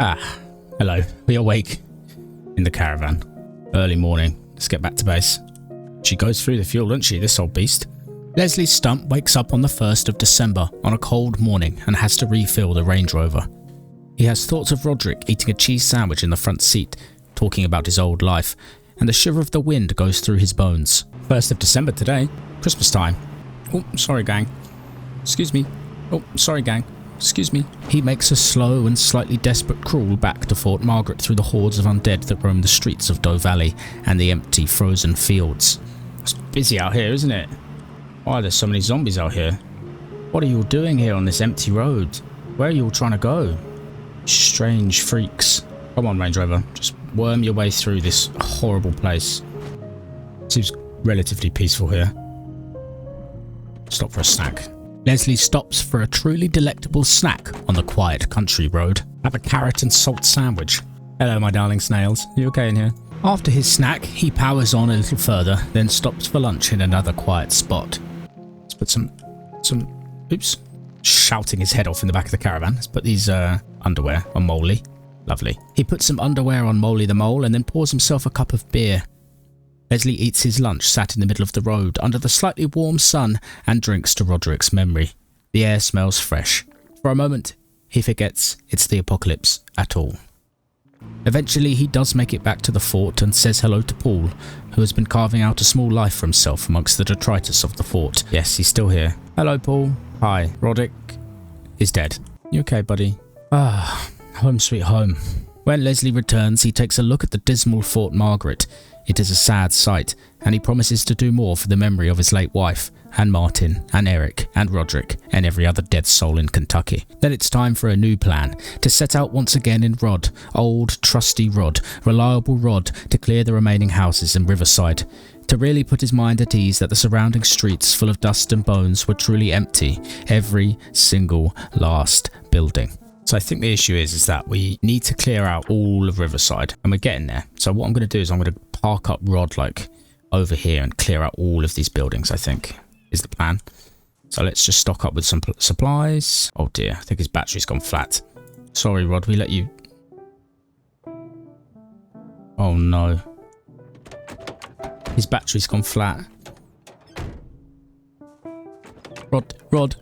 Ah, hello. We awake in the caravan. Early morning. Let's get back to base. She goes through the fuel, doesn't she, this old beast? Leslie Stump wakes up on the 1st of December on a cold morning and has to refill the Range Rover. He has thoughts of Roderick eating a cheese sandwich in the front seat, talking about his old life, and the shiver of the wind goes through his bones. 1st of December today, Christmas time. Oh, sorry gang. Excuse me. Oh, sorry gang. Excuse me. He makes a slow and slightly desperate crawl back to Fort Margaret through the hordes of undead that roam the streets of Doe Valley and the empty frozen fields. It's busy out here, isn't it? Why are there so many zombies out here? What are you all doing here on this empty road? Where are you all trying to go? Strange freaks. Come on, Range Rover. Just worm your way through this horrible place. Seems relatively peaceful here. Stop for a snack. Leslie stops for a truly delectable snack on the quiet country road. Have a carrot and salt sandwich. Hello, my darling snails. You okay in here? After his snack, he powers on a little further, then stops for lunch in another quiet spot. Let's put some... Oops. Shouting his head off in the back of the caravan. Let's put these underwear on Moley. Lovely. He puts some underwear on Moley the mole and then pours himself a cup of beer. Leslie eats his lunch sat in the middle of the road under the slightly warm sun and drinks to Roderick's memory. The air smells fresh. For a moment, he forgets it's the apocalypse at all. Eventually, he does make it back to the fort and says hello to Paul, who has been carving out a small life for himself amongst the detritus of the fort. Yes, he's still here. Hello, Paul. Hi. Roderick is dead. You okay, buddy? Ah, home sweet home. When Leslie returns, he takes a look at the dismal Fort Margaret. It is a sad sight, and he promises to do more for the memory of his late wife, and Martin, and Eric, and Roderick, and every other dead soul in Kentucky. Then it's time for a new plan, to set out once again in Rod, old, trusty Rod, reliable Rod, to clear the remaining houses in Riverside, to really put his mind at ease that the surrounding streets full of dust and bones were truly empty, every single last building. So I think the issue is that we need to clear out all of Riverside, and we're getting there. So what I'm going to do is I'm going to park up Rod like over here and clear out all of these buildings, I think, is the plan. So let's just stock up with some supplies. Oh dear, I think his battery's gone flat. Sorry, Rod, we let you... Oh no. His battery's gone flat. Rod,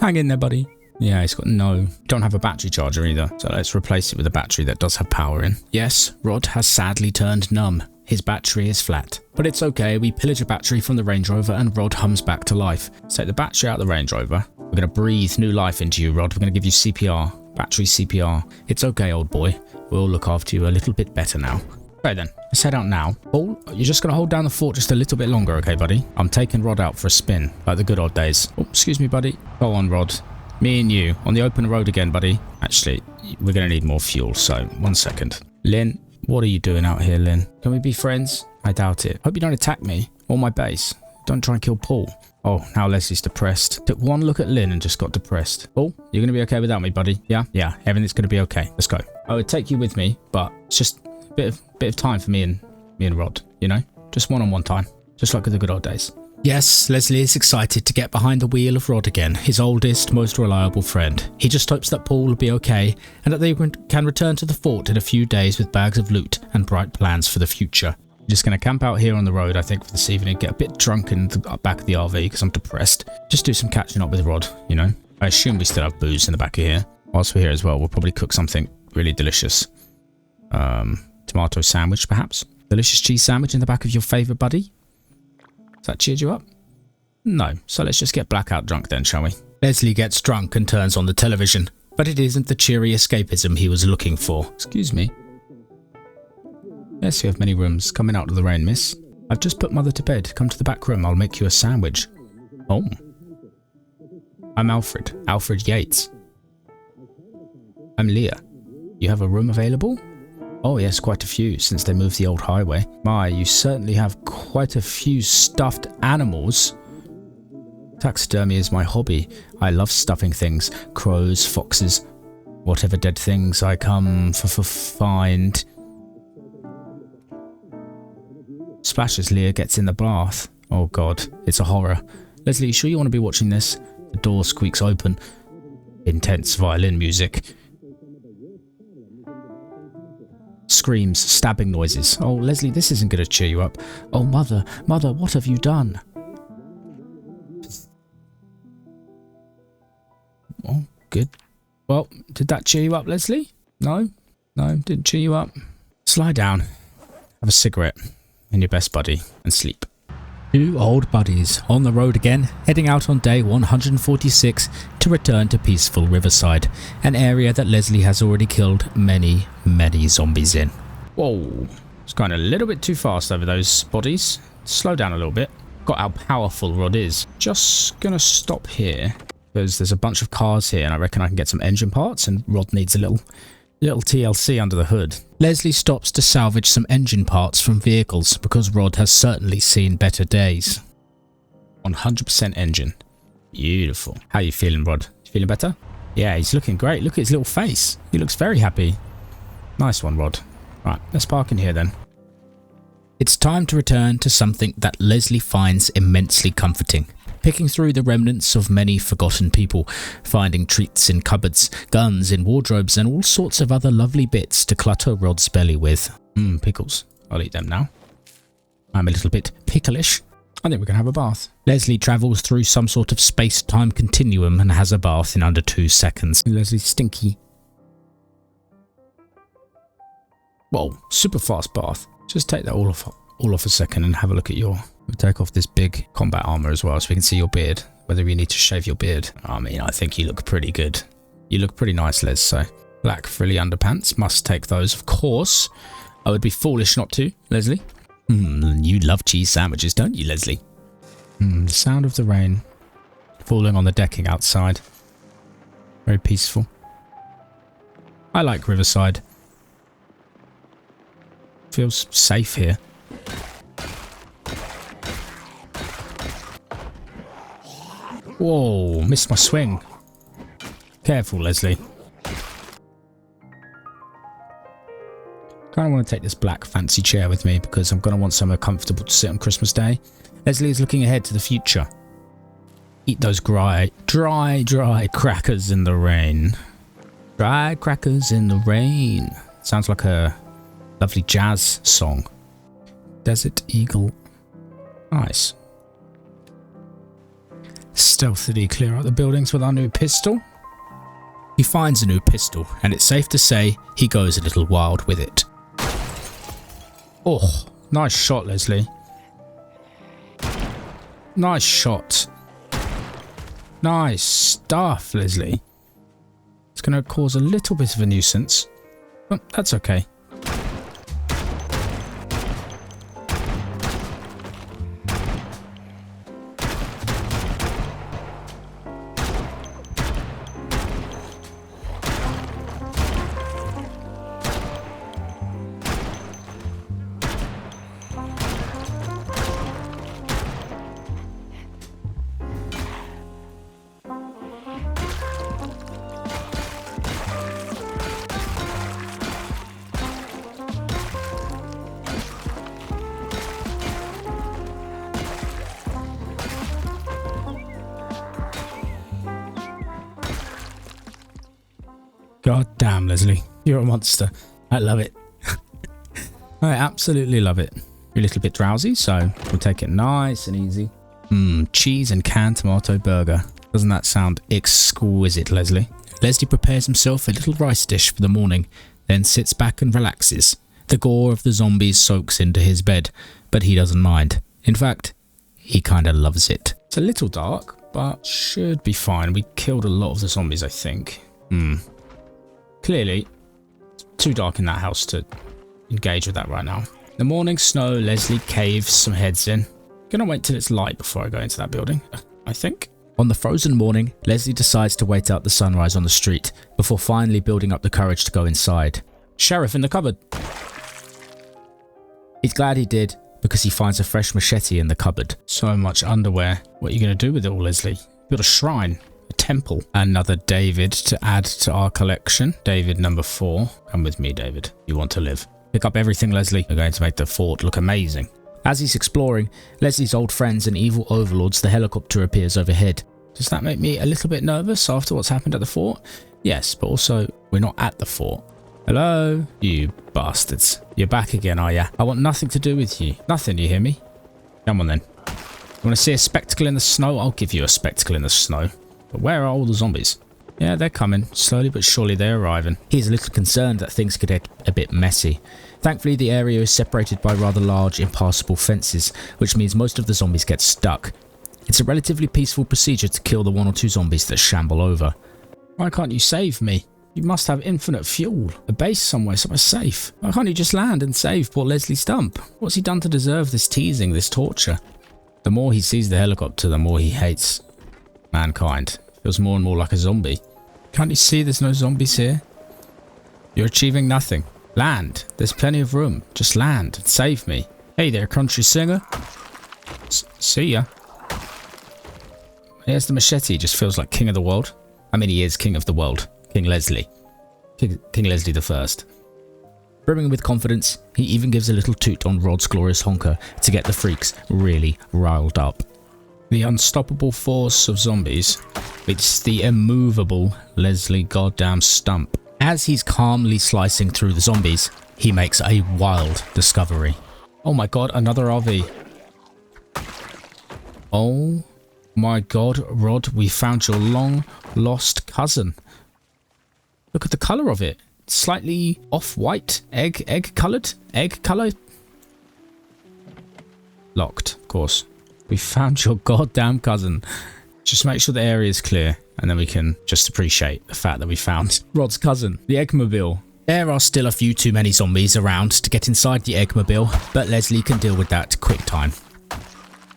hang in there, buddy. Yeah, he's got don't have a battery charger either. So let's replace it with a battery that does have power in. Yes, Rod has sadly turned numb. His battery is flat. But it's okay, we pillage a battery from the Range Rover and Rod hums back to life. Take the battery out of the Range Rover. We're going to breathe new life into you, Rod. We're going to give you CPR. Battery CPR. It's okay, old boy. We'll look after you a little bit better now. Okay then, let's head out now. Paul, you're just going to hold down the fort just a little bit longer, okay, buddy? I'm taking Rod out for a spin, like the good old days. Oh, excuse me, buddy. Go on, Rod. Me and you, on the open road again, buddy. Actually, we're going to need more fuel, so 1 second. Lynn, what are you doing out here, Lynn? Can we be friends? I doubt it. Hope you don't attack me or my base. Don't try and kill Paul. Oh, now Leslie's depressed. Took one look at Lynn and just got depressed. Paul, you're going to be okay without me, buddy? Yeah, everything's going to be okay. Let's go. I would take you with me, but it's just a bit of time for me and Rod, you know? Just one-on-one time, just like the good old days. Yes, Leslie is excited to get behind the wheel of Rod again, his oldest, most reliable friend. He just hopes that Paul will be okay, and that they can return to the fort in a few days with bags of loot and bright plans for the future. I'm just going to camp out here on the road, I think, for this evening, get a bit drunk in the back of the RV because I'm depressed. Just do some catching up with Rod, you know? I assume we still have booze in the back of here. Whilst we're here as well, we'll probably cook something really delicious. Tomato sandwich, perhaps? Delicious cheese sandwich in the back of your favourite buddy? Has that cheered you up? No, so let's just get blackout drunk then, shall we? Leslie gets drunk and turns on the television, but it isn't the cheery escapism he was looking for. Excuse me. Yes, you have many rooms. Coming out of the rain, miss. I've just put Mother to bed. Come to the back room, I'll make you a sandwich. Oh. I'm Alfred. Alfred Yates. I'm Leah. You have a room available? Oh yes, quite a few, since they moved the old highway. My, you certainly have quite a few stuffed animals. Taxidermy is my hobby. I love stuffing things. Crows, foxes, whatever dead things I come for find. Splashes, Leah gets in the bath. Oh god, it's a horror. Leslie, you sure you want to be watching this? The door squeaks open. Intense violin music. Screams, stabbing noises. Oh, Lesley, this isn't going to cheer you up. Oh, mother, mother, what have you done? Oh, good. Well, did that cheer you up, Lesley? No? No, didn't cheer you up. Lie down, have a cigarette and your best buddy, and sleep. Two old buddies on the road again, heading out on day 146 to return to peaceful Riverside, an area that Lesley has already killed many, many zombies in. Whoa, it's going a little bit too fast over those bodies. Slow down a little bit. Got how powerful Rod is. Just gonna stop here because there's a bunch of cars here and I reckon I can get some engine parts, and Rod needs a little TLC under the hood. Lesley stops to salvage some engine parts from vehicles because Rod has certainly seen better days. 100% engine. Beautiful. How you feeling, Rod? You feeling better? Yeah, he's looking great. Look at his little face. He looks very happy. Nice one, Rod. Right, let's park in here then. It's time to return to something that Lesley finds immensely comforting. Picking through the remnants of many forgotten people, finding treats in cupboards, guns in wardrobes, and all sorts of other lovely bits to clutter Rod's belly with. Pickles. I'll eat them now. I'm a little bit picklish. I think we're going to have a bath. Lesley travels through some sort of space-time continuum and has a bath in under 2 seconds. Lesley's stinky. Whoa, super fast bath. Just take that all off a second and have a look at your... We'll take off this big combat armor as well so we can see your beard, whether you need to shave your beard. I mean, I think you look pretty good. You look pretty nice, Les, so black frilly underpants, must take those, of course. I would be foolish not to, Lesley. You love cheese sandwiches, don't you, Lesley? The sound of the rain falling on the decking outside. Very peaceful. I like Riverside. Feels safe here. Whoa, missed my swing. Careful, Lesley. Kind of want to take this black fancy chair with me because I'm going to want somewhere comfortable to sit on Christmas Day. Lesley is looking ahead to the future. Eat those dry crackers in the rain. Dry crackers in the rain. Sounds like a lovely jazz song. Desert Eagle. Nice. Stealthily clear out the buildings with our new pistol. He finds a new pistol, and it's safe to say he goes a little wild with it. Oh, nice shot, Lesley. Nice shot. Nice stuff, Lesley. It's going to cause a little bit of a nuisance, but that's okay. God damn, Lesley. You're a monster. I love it. I absolutely love it. You're a little bit drowsy, so we'll take it nice and easy. Cheese and canned tomato burger. Doesn't that sound exquisite, Lesley? Lesley prepares himself a little rice dish for the morning, then sits back and relaxes. The gore of the zombies soaks into his bed, but he doesn't mind. In fact, he kinda loves it. It's a little dark, but should be fine. We killed a lot of the zombies, I think. Clearly, it's too dark in that house to engage with that right now. The morning snow, Lesley caves some heads in. Gonna wait till it's light before I go into that building, I think. On the frozen morning, Lesley decides to wait out the sunrise on the street before finally building up the courage to go inside. Sheriff in the cupboard. He's glad he did because he finds a fresh machete in the cupboard. So much underwear. What are you gonna do with it all, Lesley? Build a shrine. A temple. Another David to add to our collection. David number 4. Come with me, David. You want to live. Pick up everything, Lesley. We're going to make the fort look amazing. As he's exploring, Lesley's old friends and evil overlords, the helicopter appears overhead. Does that make me a little bit nervous after what's happened at the fort? Yes, but also we're not at the fort. Hello? You bastards. You're back again, are ya? I want nothing to do with you. Nothing, you hear me? Come on then. You want to see a spectacle in the snow? I'll give you a spectacle in the snow. But where are all the zombies? Yeah, they're coming. Slowly but surely they're arriving. He's a little concerned that things could get a bit messy. Thankfully, the area is separated by rather large, impassable fences, which means most of the zombies get stuck. It's a relatively peaceful procedure to kill the 1 or 2 zombies that shamble over. Why can't you save me? You must have infinite fuel. A base somewhere safe. Why can't you just land and save poor Lesley Stump? What's he done to deserve this teasing, this torture? The more he sees the helicopter, the more he hates mankind. Feels more and more like a zombie. Can't you see there's no zombies here? You're achieving nothing. Land. There's plenty of room. Just land and save me. Hey there, country singer. See ya. Here's the machete. Just feels like king of the world. I mean, he is king of the world. King Lesley. King Lesley the First. Brimming with confidence, he even gives a little toot on Rod's glorious honker to get the freaks really riled up. The unstoppable force of zombies meets the immovable Lesley goddamn Stump. As he's calmly slicing through the zombies, he makes a wild discovery. Oh my god, another RV. Oh my god, Rod, we found your long-lost cousin. Look at the colour of it. Slightly off-white, egg coloured. Locked, of course. We found your goddamn cousin. Just make sure the area is clear, and then we can just appreciate the fact that we found Rod's cousin, the Eggmobile. There are still a few too many zombies around to get inside the Eggmobile, but Lesley can deal with that quick time.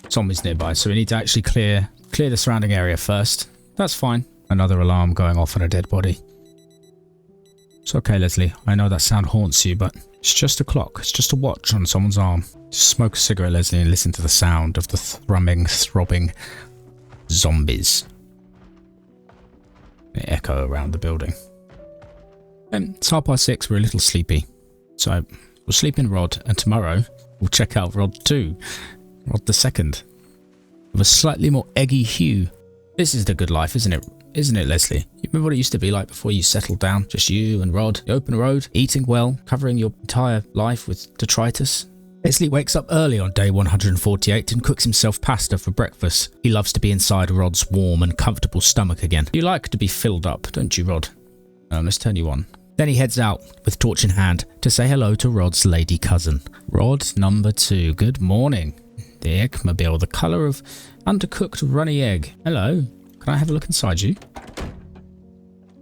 Zombies nearby, so we need to actually clear the surrounding area first. That's fine. Another alarm going off on a dead body. It's okay, Lesley. I know that sound haunts you, but it's just a clock. It's just a watch on someone's arm. Just smoke a cigarette, Lesley, and listen to the sound of the throbbing zombies. They echo around the building. It's 6:30. We're a little sleepy. So we'll sleep in Rod, and tomorrow we'll check out Rod 2. Rod the Second. With a slightly more eggy hue. This is the good life, isn't it? Isn't it, Lesley? You remember what it used to be like before you settled down? Just you and Rod, the open road, eating well, covering your entire life with detritus. Lesley wakes up early on day 148 and cooks himself pasta for breakfast. He loves to be inside Rod's warm and comfortable stomach again. You like to be filled up, don't you, Rod? Let's turn you on. Then he heads out, with torch in hand, to say hello to Rod's lady cousin. Rod number 2, good morning. The Eggmobile, the colour of undercooked runny egg. Hello. Can I have a look inside you?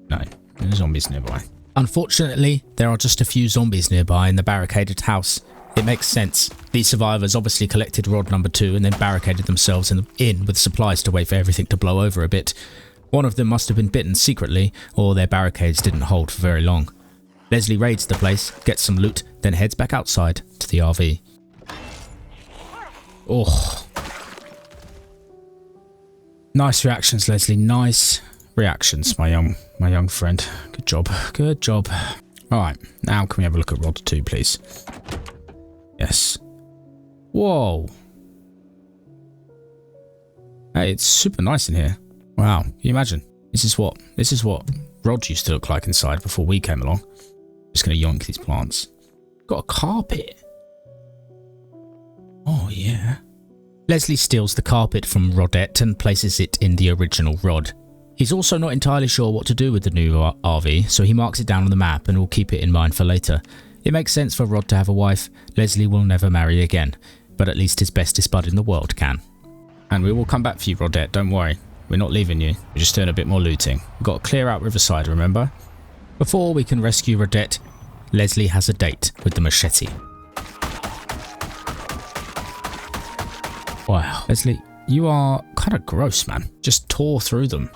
No, there's zombies nearby. Unfortunately, there are just a few zombies nearby in the barricaded house. It makes sense. These survivors obviously collected Rod number 2 and then barricaded themselves in with supplies to wait for everything to blow over a bit. One of them must have been bitten secretly, or their barricades didn't hold for very long. Lesley raids the place, gets some loot, then heads back outside to the RV. Oh. Nice reactions, Lesley. Nice reactions, my young friend. Good job. Good job. Alright, now can we have a look at Rod 2, please? Yes. Whoa. Hey, it's super nice in here. Wow, can you imagine? This is what Rod used to look like inside before we came along. Just gonna yoink these plants. Got a carpet. Oh yeah. Lesley steals the carpet from Rodette and places it in the original Rod. He's also not entirely sure what to do with the new RV, so he marks it down on the map and will keep it in mind for later. It makes sense for Rod to have a wife. Lesley will never marry again, but at least his bestest bud in the world can. And we will come back for you, Rodette, don't worry. We're not leaving you. We're just doing a bit more looting. We've got to clear out Riverside, remember? Before we can rescue Rodette, Lesley has a date with the machete. Wow. Lesley, you are kind of gross, man. Just tore through them.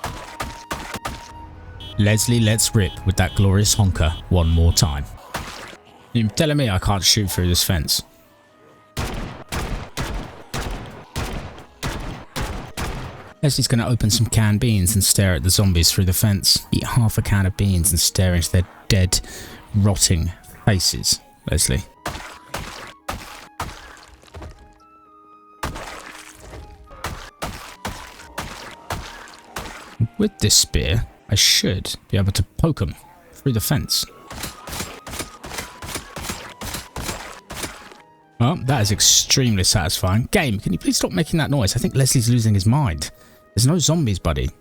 Lesley lets rip with that glorious honker one more time. You're telling me I can't shoot through this fence? Lesley's going to open some canned beans and stare at the zombies through the fence. Eat half a can of beans and stare into their dead, rotting faces. Lesley. With this spear, I should be able to poke him through the fence. Oh, that is extremely satisfying. Game, can you please stop making that noise? I think Leslie's losing his mind. There's no zombies, buddy.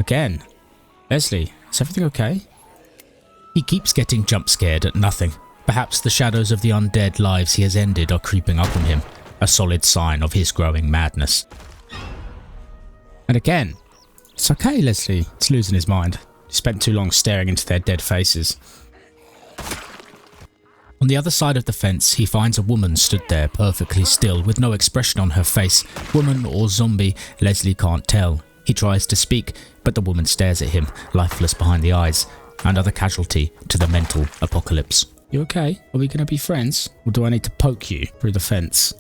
Again. Leslie, is everything okay? He keeps getting jump scared at nothing. Perhaps the shadows of the undead lives he has ended are creeping up on him, a solid sign of his growing madness. And again. It's okay, Leslie. He's losing his mind. He spent too long staring into their dead faces. On the other side of the fence, he finds a woman stood there perfectly still with no expression on her face. Woman or zombie, Lesley can't tell. He tries to speak, but the woman stares at him, lifeless behind the eyes. Another casualty to the mental apocalypse. You okay? Are we going to be friends? Or do I need to poke you through the fence?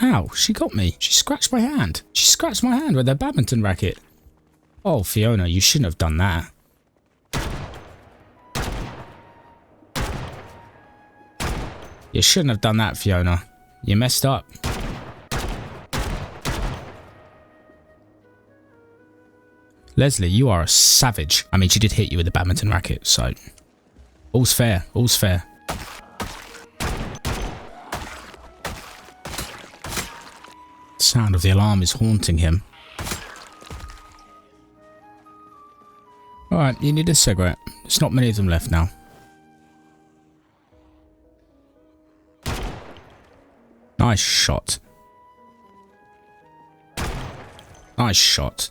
Ow, she got me. She scratched my hand. She scratched my hand with her badminton racket. Oh, Fiona, you shouldn't have done that. You shouldn't have done that, Fiona. You messed up. Lesley, you are a savage. I mean, she did hit you with a badminton racket, so... All's fair. All's fair. The sound of the alarm is haunting him. Alright, you need a cigarette. There's not many of them left now. Nice shot. Nice shot.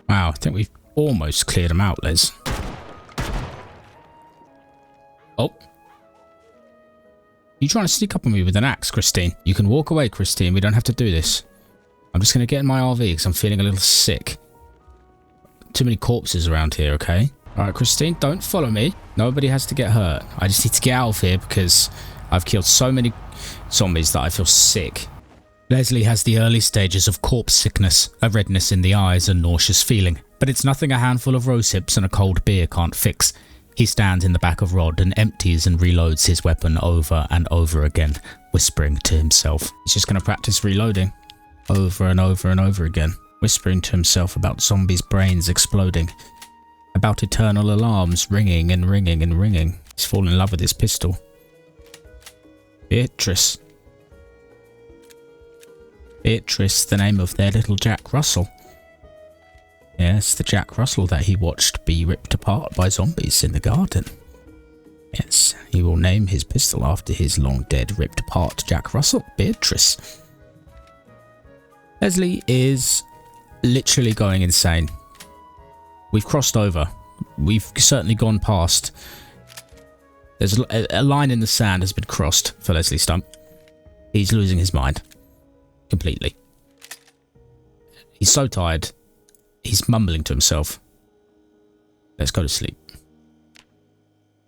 Wow, I think we've almost cleared them out, Les. Oh. You trying to sneak up on me with an axe, Christine? You can walk away, Christine. We don't have to do this. I'm just going to get in my RV because I'm feeling a little sick. Too many corpses around here, okay? Alright, Christine, don't follow me. Nobody has to get hurt. I just need to get out of here because I've killed so many zombies that I feel sick. Lesley has the early stages of corpse sickness, a redness in the eyes and nauseous feeling. But it's nothing a handful of rosehips and a cold beer can't fix. He stands in the back of Rod and empties and reloads his weapon over and over again, whispering to himself. He's just going to practice reloading over and over and over again, whispering to himself about zombies' brains exploding, about eternal alarms ringing and ringing and ringing. He's fallen in love with his pistol. Beatrice. Beatrice, the name of their little Jack Russell. Yes, the Jack Russell that he watched be ripped apart by zombies in the garden. Yes, he will name his pistol after his long dead, ripped apart Jack Russell, Beatrice. Lesley is literally going insane. We've crossed over. We've certainly gone past. There's a line in the sand has been crossed for Lesley Stump. He's losing his mind. Completely. He's so tired. He's mumbling to himself. Let's go to sleep.